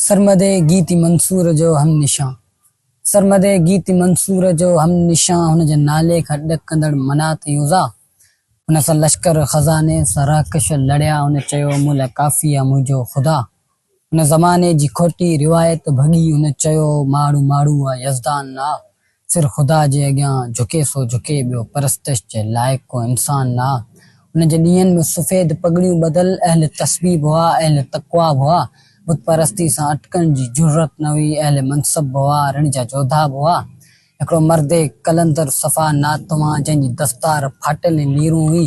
सरमदे गीती मंसूर जो हम निशां सरमदे गीती मंसूर जो हम निशां हुन जे नाले खां ॾकंदड़ मनात यूज़ा हुन सां लश्कर खज़ाने सां राकश लड़िया हुन चयो मूं लाइ काफ़ी आहे मुंहिंजो ख़ुदा। हुन ज़माने जी खोटी रिवायत भॻी हुन चयो माण्हू माण्हू आहे यज़दान ना सिर ख़ुदा जे अॻियां झुके सो झुके ॿियो परस्तश जे लाइक़ को इंसान ना। हुन जे ॾींहंनि में सफ़ेद पगड़ियूं बदल अहल तस्बीब हुआ अहल तक़वा हुआ बुत परस्ती सां अटकण जी जुरत न हुई अहल मनसब हुआ रण जा जोधा हुआ। हिकिड़ो मर्दे कलंदर सफ़ा नातवा जंहिंजी दस्तार फाटल नीरूं हुई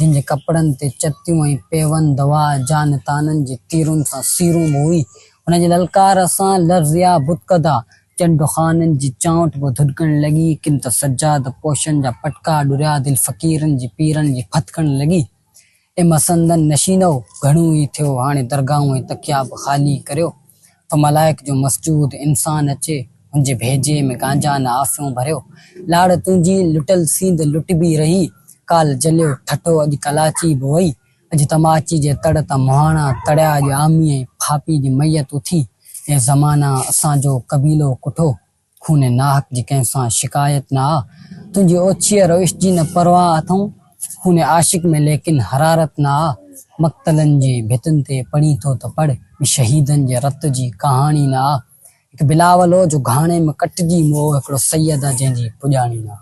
जिन जे कपिड़नि ते चतियूं ऐं पेवंद हुआ जान ताननि जी तीरुनि सां सीरूं बि हुई। हुन जे ललकार सां लर्ज़िया बुतकदा चंड ख़ाननि जी चांट बि धुॾकण लॻी किन त सजाद पोशन जा पटका ॾुरिया दिलि फ़क़ीरनि जी पीरनि जी फतकण लॻी। ए मसंदन नशीनो घणो ई थियो हाणे दरगाहूं ऐं तकिया बि ख़ाली करियो तो मलाइक जो मसजूद इंसान अचे हुनजे भेजे में गांजा न आफ़ियूं भरियो। लाड़ तुंहिंजी लुटल सींद लुटबी रही काल जलियो ठठो अॼु कलाची बि वई अॼु तमाची जे तड़ तां मुहाणा तड़िया अॼु आमी ऐं फापी जी मैयत उथी। ए ज़माना असांजो कबीलो कुठो खूने नाहक जी कंहिंसां शिकायत न आ तुंहिंजी ओछीअ रविश जी न परवाह अथऊं खूने आशिक में लेकिन हरारत न आ मक़तलनि जे भितनि ते पढ़ी थो त पढ़ शहीदनि जे रत जी कहाणी न आ। हिकु बिलावल हो जो घाणे में कटिजी वियो हिकिड़ो सैयद आहे जंहिंजी पुॼाणी न आ।